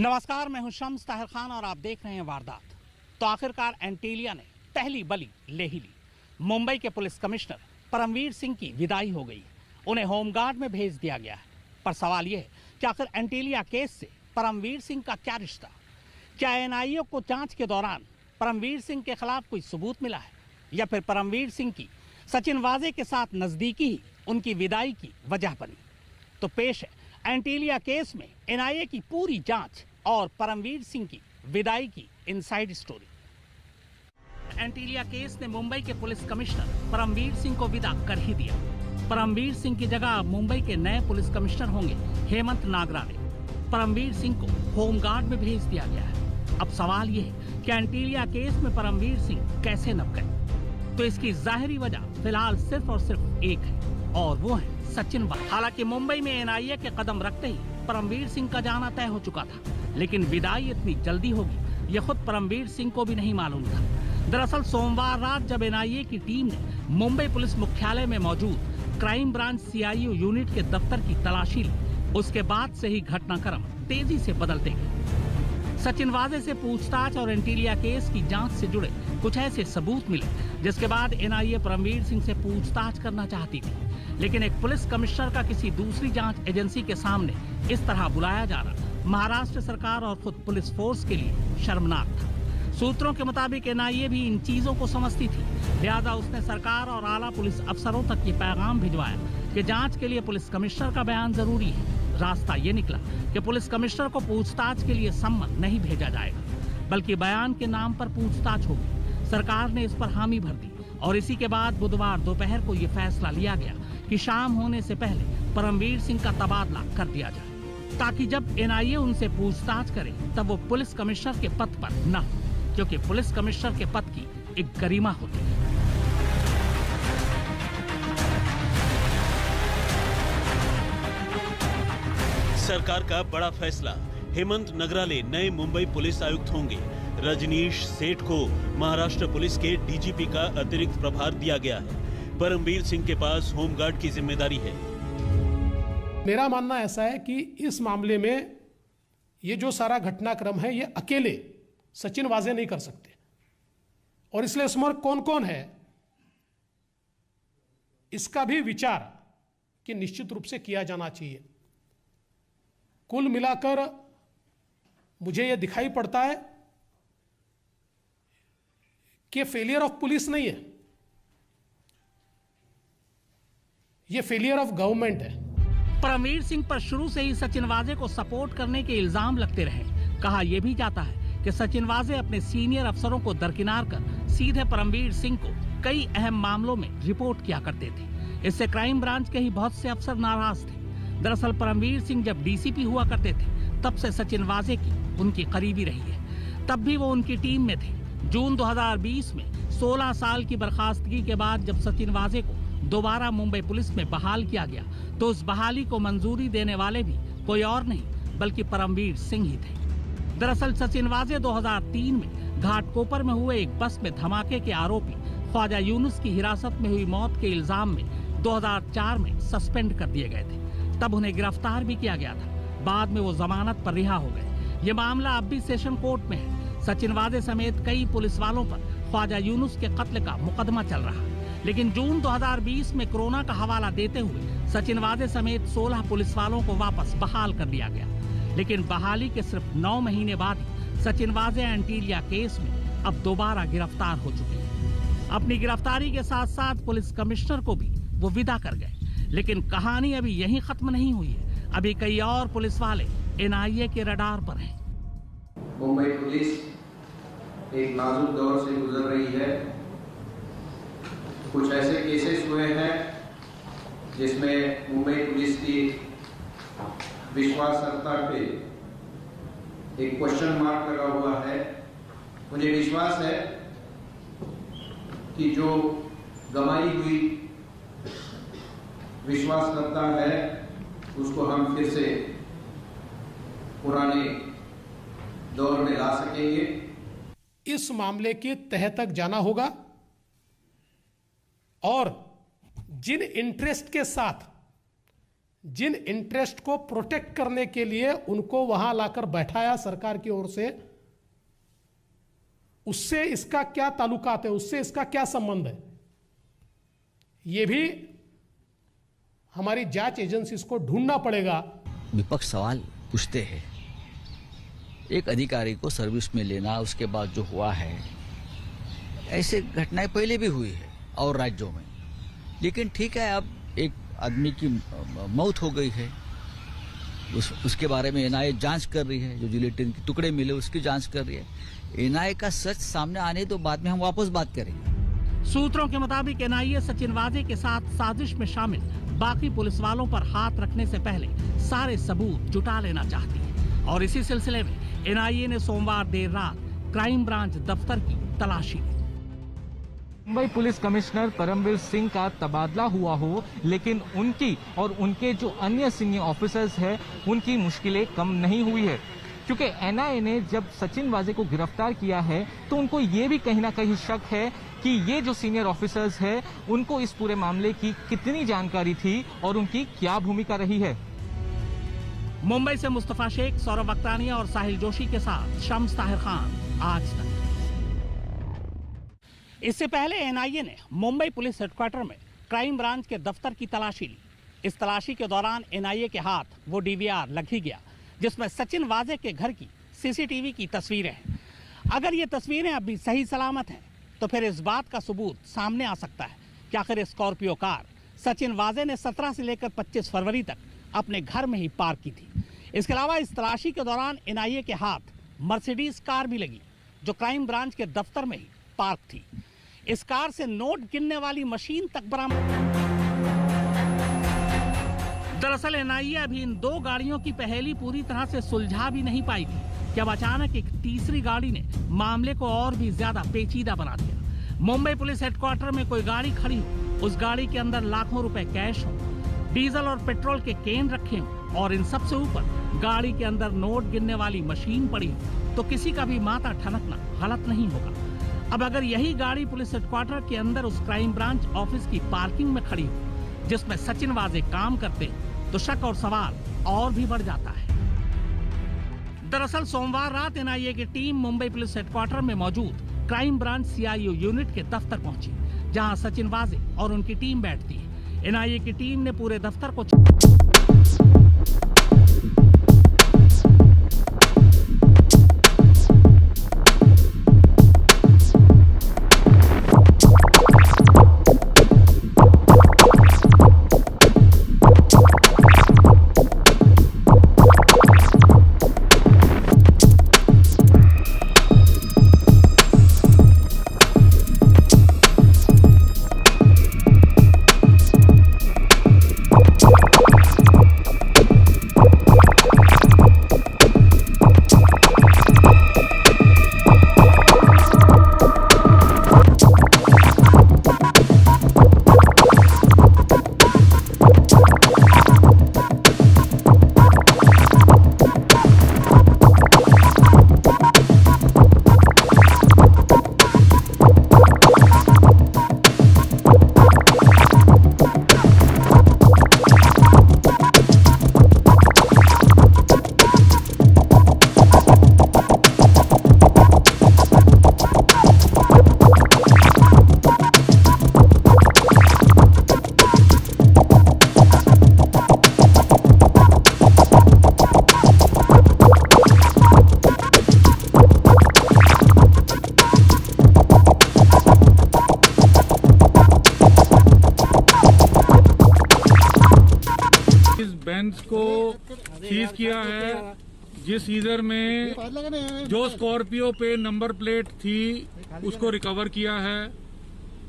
नमस्कार, मैं हूं शम्स ताहिर खान और आप देख रहे हैं वारदात। तो आखिरकार एंटीलिया ने पहली बलि ले ही ली। मुंबई के पुलिस कमिश्नर परमवीर सिंह की विदाई हो गई। उन्हें होमगार्ड में भेज दिया गया है। पर सवाल यह है कि आखिर एंटीलिया केस से परमवीर सिंह का क्या रिश्ता? क्या एनआईए को जांच के दौरान परमवीर सिंह के खिलाफ कोई सबूत मिला है, या फिर परमवीर सिंह की सचिन वाजे के साथ नजदीकी ही उनकी विदाई की वजह बनी? तो पेश है एंटीलिया केस में एनआईए की पूरी जांच और परमवीर सिंह की विदाई की इनसाइड स्टोरी। एंटीलिया केस ने मुंबई के पुलिस कमिश्नर परमवीर सिंह को विदा कर ही दिया। परमवीर सिंह की जगह मुंबई के नए पुलिस कमिश्नर होंगे हेमंत नागराने। परमवीर सिंह को होमगार्ड में भेज दिया गया है। अब सवाल यह है कि एंटीलिया केस में परमवीर सिंह कैसे नप गए? तो इसकी जाहिरी वजह फिलहाल सिर्फ और सिर्फ एक है, और वो है सचिन वाजे। हालांकि मुंबई में एनआईए के कदम रखते ही परमवीर सिंह का जाना तय हो चुका था, लेकिन विदाई इतनी जल्दी होगी यह खुद परमवीर सिंह को भी नहीं मालूम था। दरअसल सोमवार रात जब एनआईए की टीम ने मुंबई पुलिस मुख्यालय में मौजूद क्राइम ब्रांच सीआईयू यूनिट के दफ्तर की तलाशी ली, उसके बाद से ही घटनाक्रम तेजी से बदलते गए। सचिन वाजे से पूछताछ और एंटीलिया केस की जांच से जुड़े कुछ ऐसे सबूत मिले जिसके बाद एनआईए परमवीर सिंह से पूछताछ करना चाहती थी, लेकिन एक पुलिस कमिश्नर का किसी दूसरी जांच एजेंसी के सामने इस तरह बुलाया जाना महाराष्ट्र सरकार और खुद पुलिस फोर्स के लिए शर्मनाक था। सूत्रों के मुताबिक एनआईए भी इन चीजों को समझती थी, लिहाजा उसने सरकार और आला पुलिस अफसरों तक ये पैगाम भिजवाया कि जांच के लिए पुलिस कमिश्नर का बयान जरूरी है। रास्ता ये निकला कि पुलिस कमिश्नर को पूछताछ के लिए सम्मन नहीं भेजा जाएगा, बल्कि बयान के नाम पर पूछताछ होगी। सरकार ने इस पर हामी भर दी और इसी के बाद बुधवार दोपहर को यह फैसला लिया गया कि शाम होने से पहले परमवीर सिंह का तबादला कर दिया जाए, ताकि जब एनआईए उनसे पूछताछ करे तब वो पुलिस कमिश्नर के पद पर न हो, क्योंकि पुलिस कमिश्नर के पद की एक गरिमा होती है। सरकार का बड़ा फैसला, हेमंत नगराले नए मुंबई पुलिस आयुक्त होंगे। रजनीश सेठ को महाराष्ट्र पुलिस के डीजीपी का अतिरिक्त प्रभार दिया गया है। परमवीर सिंह के पास होमगार्ड की जिम्मेदारी है। मेरा मानना ऐसा है कि इस मामले में ये जो सारा घटनाक्रम है ये अकेले सचिन वाजे नहीं कर सकते, और इसलिए इसमें कौन कौन है इसका भी विचार कि निश्चित रूप से किया जाना चाहिए। कुल मिलाकर मुझे यह दिखाई पड़ता है कि फेलियर ऑफ पुलिस नहीं है, यह फेलियर ऑफ गवर्नमेंट है। परमवीर सिंह पर शुरू से ही सचिन वाजे को सपोर्ट करने के इल्जाम लगते रहे। कहा यह भी जाता है कि सचिन वाजे अपने सीनियर अफसरों को दरकिनार कर सीधे परमवीर सिंह को कई अहम मामलों में रिपोर्ट किया करते थे। इससे क्राइम ब्रांच के ही बहुत से अफसर नाराज थे। दरअसल परमवीर सिंह जब डीसीपी हुआ करते थे तब से सचिन वाजे की उनकी करीबी रही है। तब भी वो उनकी टीम में थे। जून 2020 में 16 साल की बर्खास्तगी के बाद जब सचिन वाजे को दोबारा मुंबई पुलिस में बहाल किया गया तो उस बहाली को मंजूरी देने वाले भी कोई और नहीं बल्कि परमवीर सिंह ही थे। दरअसल सचिन वाजे 2003 में घाटकोपर में हुए एक बस में धमाके के आरोपी ख्वाजा यूनुस की हिरासत में हुई मौत के इल्जाम में 2004 में सस्पेंड कर दिए गए थे। तब उन्हें गिरफ्तार भी किया गया था। बाद में वो जमानत पर रिहा हो गए। ये मामला अब भी सेशन कोर्ट में है। सचिन वाजे समेत कई पुलिस वालों पर ख्वाजा यूनुस के कत्ल का मुकदमा चल रहा है, लेकिन जून 2020 में कोरोना का हवाला देते हुए सचिन वाजे समेत 16 पुलिस वालों को वापस बहाल कर दिया गया। लेकिन बहाली के सिर्फ 9 महीने बाद ही सचिन वाजे एंटीलिया केस में अब दोबारा गिरफ्तार हो चुके हैं। अपनी गिरफ्तारी के साथ साथ पुलिस कमिश्नर को भी वो विदा कर गए। लेकिन कहानी अभी यहीं खत्म नहीं हुई है। अभी कई और पुलिस वाले एनआईए के रडार पर हैं। मुंबई पुलिस एक नाजुक दौर से गुजर रही है। कुछ ऐसे केसेस हुए हैं जिसमें मुंबई पुलिस की विश्वासर्हता पे एक क्वेश्चन मार्क लगा हुआ है। मुझे विश्वास है कि जो गंवाई हुई विश्वासर्हता है उसको हम फिर से पुराने दौर में ला सकेंगे। इस मामले के तह तक जाना होगा और जिन इंटरेस्ट के साथ जिन इंटरेस्ट को प्रोटेक्ट करने के लिए उनको वहां लाकर बैठाया सरकार की ओर से, उससे इसका क्या ताल्लुकात है, उससे इसका क्या संबंध है, यह भी हमारी जांच एजेंसीज को ढूंढना पड़ेगा। विपक्ष सवाल पूछते हैं, एक अधिकारी को सर्विस में लेना, उसके बाद जो हुआ है, ऐसे घटनाएं पहले भी हुई है और राज्यों में। लेकिन ठीक है, अब एक आदमी की मौत हो गई है, उसके बारे में एनआईए जांच कर रही है, जो जिलेटिन के टुकड़े मिले उसकी जांच कर रही है। एनआईए का सच सामने आने तो बाद में हम वापस बात करेंगे। सूत्रों के मुताबिक एनआईए सचिन वाजे के साथ साजिश में शामिल बाकी पुलिस वालों पर हाथ रखने से पहले सारे सबूत जुटा लेना चाहती है और इसी सिलसिले में एनआईए ने सोमवार देर रात क्राइम ब्रांच दफ्तर की तलाशी ली। मुंबई पुलिस कमिश्नर परमवीर सिंह का तबादला हुआ हो, लेकिन उनकी और उनके जो अन्य सीनियर ऑफिसर्स हैं उनकी मुश्किलें कम नहीं हुई है, क्योंकि एनआईए ने जब सचिन वाजे को गिरफ्तार किया है तो उनको ये भी कहीं ना कहीं शक है कि ये जो सीनियर ऑफिसर्स हैं उनको इस पूरे मामले की कितनी जानकारी थी और उनकी क्या भूमिका रही है। मुंबई से मुस्तफा शेख, सौरभ अख्तानिया और साहिल जोशी के साथ शम्स ताहिर खान, आज तक। इससे पहले एनआईए ने मुंबई पुलिस हेडक्वार्टर में क्राइम ब्रांच के दफ्तर की तलाशी ली। इस तलाशी के दौरान एनआईए के हाथ वो डीवीआर लग ही गया जिसमें सचिन वाजे के घर की सीसीटीवी की तस्वीरें हैं। अगर ये तस्वीरें अभी सही सलामत हैं तो फिर इस बात का सबूत सामने आ सकता है कि आखिर स्कॉर्पियो कार सचिन वाजे ने 17 से लेकर 25 फरवरी तक अपने घर में ही पार्क की थी। इसके अलावा इस तलाशी के दौरान एनआईए के हाथ मर्सिडीज कार भी लगी जो क्राइम ब्रांच के दफ्तर में ही पार्क थी। इस कार से नोट गिनने वाली मशीन तक बरामद। दरअसल एनआईए अभी इन दो गाड़ियों की पहेली पूरी तरह से सुलझा भी नहीं पाई थी कि अब अचानक एक तीसरी गाड़ी ने मामले को और भी ज्यादा पेचीदा बना दिया। मुंबई पुलिस हेडक्वार्टर में कोई गाड़ी खड़ी हो, उस गाड़ी के अंदर लाखों रुपए कैश हो, डीजल और पेट्रोल के केन रखे हों और इन सबसे ऊपर गाड़ी के अंदर नोट गिनने वाली मशीन पड़ी हो तो किसी का भी माथा ठनकना गलत नहीं होगा। अब अगर यही गाड़ी पुलिस हेडक्वार्टर के अंदर उस क्राइम ब्रांच ऑफिस की पार्किंग में खड़ी हो जिसमें सचिन वाजे काम करते तो शक और सवाल और भी बढ़ जाता है। दरअसल सोमवार रात एनआईए की टीम मुंबई पुलिस हेडक्वार्टर में मौजूद क्राइम ब्रांच सीआईओ यूनिट के दफ्तर पहुंची, जहां सचिन वाजे और उनकी टीम बैठती है। एनआईए की टीम ने पूरे दफ्तर को को सीज किया है, जिस सीजर में जो स्कॉर्पियो पे नंबर प्लेट थी उसको रिकवर किया है।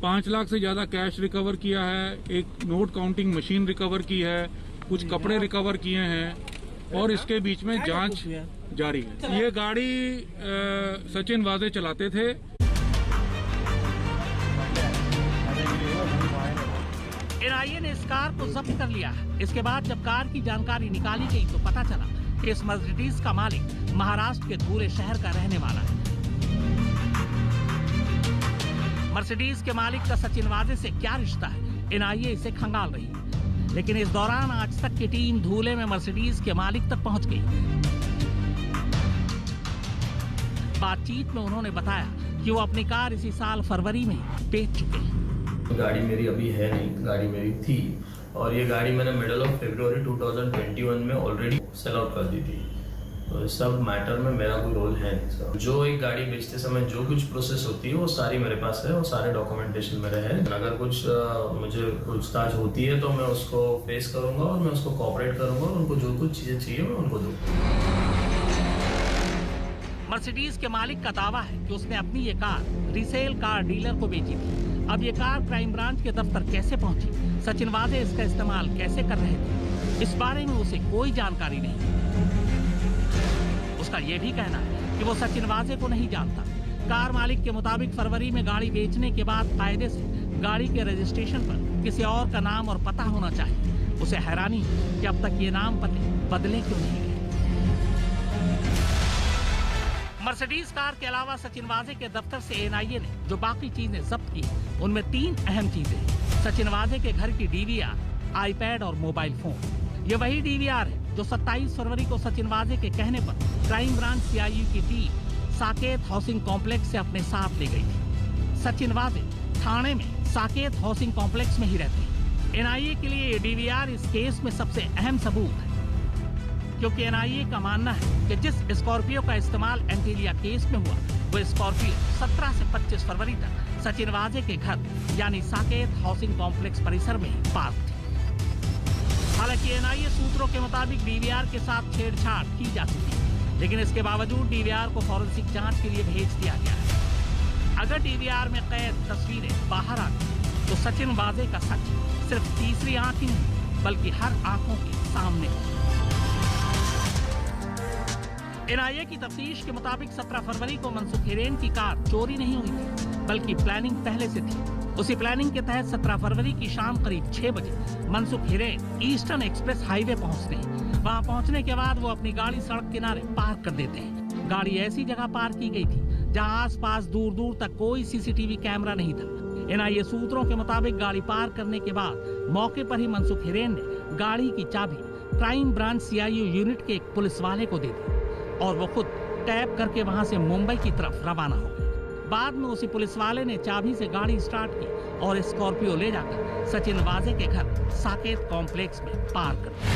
5 लाख से ज्यादा कैश रिकवर किया है, एक नोट काउंटिंग मशीन रिकवर की है, कुछ कपड़े रिकवर किए हैं और इसके बीच में जांच जारी है। ये गाड़ी सचिन वाजे चलाते थे। एनआईए ने इस कार को जब्त कर लिया। इसके बाद जब कार की जानकारी निकाली गई तो पता चला कि इस मर्सिडीज का मालिक महाराष्ट्र के धुले शहर का रहने वाला है। मर्सिडीज के मालिक का सचिन वाजे से क्या रिश्ता है, एनआईए इसे खंगाल रही है। लेकिन इस दौरान आज तक की टीम धूले में मर्सिडीज के मालिक तक पहुंच गई। बातचीत में उन्होंने बताया कि वो अपनी कार इसी साल फरवरी में बेच चुके हैं। गाड़ी मेरी अभी है नहीं, गाड़ी मेरी थी और ये गाड़ी मैंने मिडल ऑफ फरवरी 2021 में ऑलरेडी सेल आउट कर दी थी। तो इस सब मैटर में मेरा कोई रोल है नहीं सर। जो एक गाड़ी बेचते समय जो कुछ प्रोसेस होती है वो सारी मेरे पास है और सारे डॉक्यूमेंटेशन मेरे हैं। अगर कुछ मुझे पूछताछ होती है तो मैं उसको फेस करूंगा और मैं उसको कोऑपरेट करूंगा और उनको जो कुछ चीजें चाहिए मैं उनको दूंगा। मर्सिडीज के मालिक का दावा है कि उसने अपनी ये कार रीसेल कार डीलर को बेची थी। अब ये कार क्राइम ब्रांच के दफ्तर कैसे पहुंची, सचिन वाजे इसका इस्तेमाल कैसे कर रहे थे, इस बारे में उसे कोई जानकारी नहीं। उसका यह भी कहना है कि वो सचिन वाजे को नहीं जानता। कार मालिक के मुताबिक फरवरी में गाड़ी बेचने के बाद कायदे से गाड़ी के रजिस्ट्रेशन पर किसी और का नाम और पता होना चाहिए। उसे हैरानी है कि अब तक ये नाम पते बदले क्यों नहीं गए। मर्सिडीज कार के अलावा सचिन वाजे के दफ्तर से एनआईए ने जो बाकी चीजें जब्त की उनमें 3 अहम चीजें हैं। सचिन वाजे के घर की डीवीआर, आईपैड और मोबाइल फोन। ये वही डीवीआर है जो 27 फरवरी को सचिन वाजे के कहने पर क्राइम ब्रांच सीआईयू की टीम साकेत हाउसिंग कॉम्प्लेक्स से अपने साथ ले गई थी। सचिन वाजे थाने में साकेत हाउसिंग कॉम्प्लेक्स में ही रहते हैं। एनआईए के लिए ये डीवीआर इस केस में सबसे अहम सबूत है, क्योंकि एनआईए का मानना है कि जिस स्कॉर्पियो का इस्तेमाल एंटीलिया केस में हुआ वो स्कॉर्पियो 17 से 25 फरवरी तक सचिन वाजे के घर यानी साकेत हाउसिंग कॉम्प्लेक्स परिसर में ही पार्क थी। हालांकि एनआईए सूत्रों के मुताबिक डीवीआर के साथ छेड़छाड़ की जा चुकी है, लेकिन इसके बावजूद डीवीआर को फॉरेंसिक जांच के लिए भेज दिया गया है। अगर डीवीआर में कैद तस्वीरें बाहर आ गई तो सचिन वाजे का सच सिर्फ तीसरी आंख ही नहीं बल्कि हर आंखों के सामने हो। एनआईए की तफ्तीश के मुताबिक 17 फरवरी को मनसुख हिरेन की कार चोरी नहीं हुई थी, बल्कि प्लानिंग पहले से थी। उसी प्लानिंग के तहत 17 फरवरी की शाम करीब 6 बजे Mansukh Hiren eastern express highway पहुंचते हैं। वहां पहुंचने के बाद वो अपनी गाड़ी सड़क किनारे पार्क कर देते हैं। गाड़ी ऐसी जगह पार्क की गई थी जहां आसपास दूर दूर तक कोई सीसीटीवी कैमरा नहीं था। एनआईए सूत्रों के मुताबिक गाड़ी पार्क करने के बाद मौके पर ही मनसुख हिरेन ने गाड़ी की चाबी क्राइम ब्रांच सीआईयू यूनिट के एक पुलिस वाले को दे दी और वो खुद टैप करके वहां से मुंबई की तरफ रवाना हो गए। बाद में उसी पुलिस वाले ने चाबी से गाड़ी स्टार्ट की और स्कॉर्पियो ले जाकर सचिन वाजे के घर साकेत कॉम्प्लेक्स में पार्क कर दिया।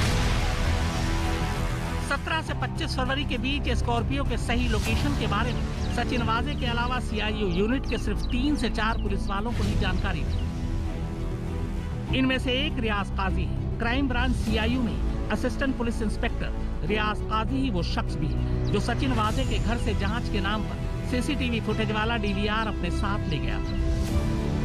17 से 25 फरवरी के बीच स्कॉर्पियो के सही लोकेशन के बारे में सचिन वाजे के अलावा सीआईयू यूनिट के सिर्फ 3 से 4 पुलिस वालों को ही जानकारी थी। इनमें से एक रियाज काजी है। क्राइम ब्रांच सीआईयू में असिस्टेंट पुलिस इंस्पेक्टर रियाज काजी ही वो शख्स भी है जो सचिन वाजे के घर से जांच के नाम पर सीसीटीवी फुटेज वाला डीवीआर अपने साथ ले गया था।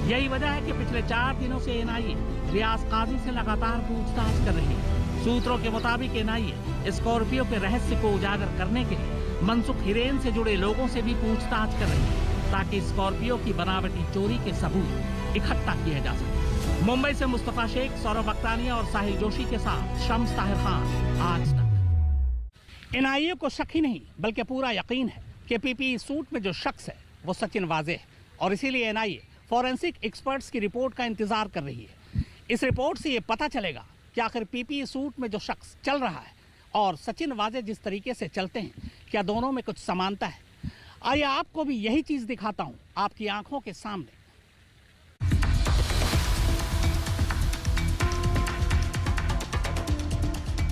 यही वजह है कि पिछले 4 दिनों से एनआईए रियाज काजी से लगातार पूछताछ कर रही है। सूत्रों के मुताबिक एनआईए स्कॉर्पियो के रहस्य को उजागर करने के लिए मनसुख हिरेन से जुड़े लोगों से भी पूछताछ कर रही है ताकि स्कॉर्पियो की बनावटी चोरी के सबूत इकट्ठा किए जा सके। मुंबई से मुस्तफा शेख, सौरभ अख्तानिया और साहिल जोशी के साथ शम्स ताहिर खान, आज तक। एनआईए को शक ही नहीं बल्कि पूरा यकीन है कि पीपीई सूट में जो शख्स है वो सचिन वाजे है और इसीलिए एनआईए फॉरेंसिक एक्सपर्ट्स की रिपोर्ट का इंतजार कर रही है। इस रिपोर्ट से ये पता चलेगा कि आखिर पीपीई सूट में जो शख्स चल रहा है और सचिन वाजे जिस तरीके से चलते हैं क्या दोनों में कुछ समानता है। आइए आपको भी यही चीज दिखाता हूं आपकी आंखों के सामने।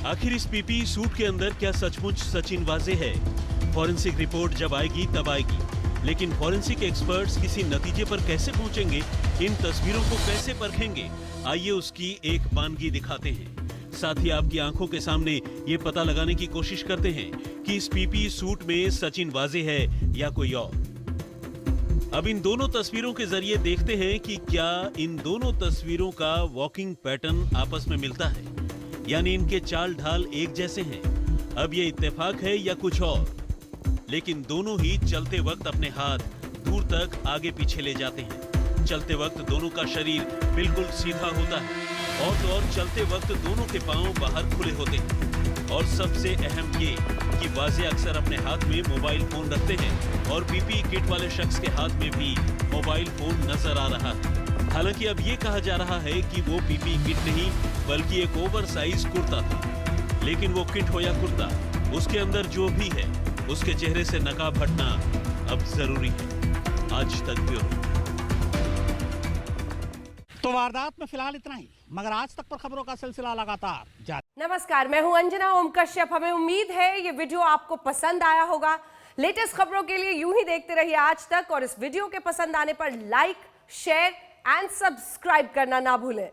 आखिर इस पीपीई सूट के अंदर क्या सचमुच सचिन वाजे है? फॉरेंसिक रिपोर्ट जब आएगी तब आएगी, लेकिन फॉरेंसिक एक्सपर्ट्स किसी नतीजे पर कैसे पहुंचेंगे, इन तस्वीरों को कैसे परखेंगे, आइए उसकी एक वानगी दिखाते हैं। साथ ही आपकी आंखों के सामने ये पता लगाने की कोशिश करते हैं कि इस पीपीई सूट में सचिन वाजे है या कोई और। अब इन दोनों तस्वीरों के जरिए देखते हैं कि क्या इन दोनों तस्वीरों का वॉकिंग पैटर्न आपस में मिलता है, यानी इनके चाल ढाल एक जैसे हैं। अब ये इत्तेफाक है या कुछ और, लेकिन दोनों ही चलते वक्त अपने हाथ दूर तक आगे पीछे ले जाते हैं। चलते वक्त दोनों का शरीर बिल्कुल सीधा होता है और तो और चलते वक्त दोनों के पांव बाहर खुले होते हैं। और सबसे अहम ये कि वाजे अक्सर अपने हाथ में मोबाइल फोन रखते हैं और पीपीई किट वाले शख्स के हाथ में भी मोबाइल फोन नजर आ रहा है। हालांकि अब ये कहा जा रहा है कि वो पीपीई किट नहीं बल्कि एक ओवर साइज कुर्ता था। लेकिन वो किट हो या कुर्ता, उसके अंदर जो भी है उसके चेहरे से नकाब हटना अब जरूरी है। आज तक ब्यूरो। तो वारदात में फिलहाल इतना ही, मगर आज तक पर खबरों का सिलसिला लगातार जारी। नमस्कार, मैं हूं अंजना ओम कश्यप। हमें उम्मीद है ये वीडियो आपको पसंद आया होगा। लेटेस्ट खबरों के लिए यूं ही देखते रहिए आज तक, और इस वीडियो के पसंद आने पर लाइक, शेयर एंड सब्सक्राइब करना ना भूलें।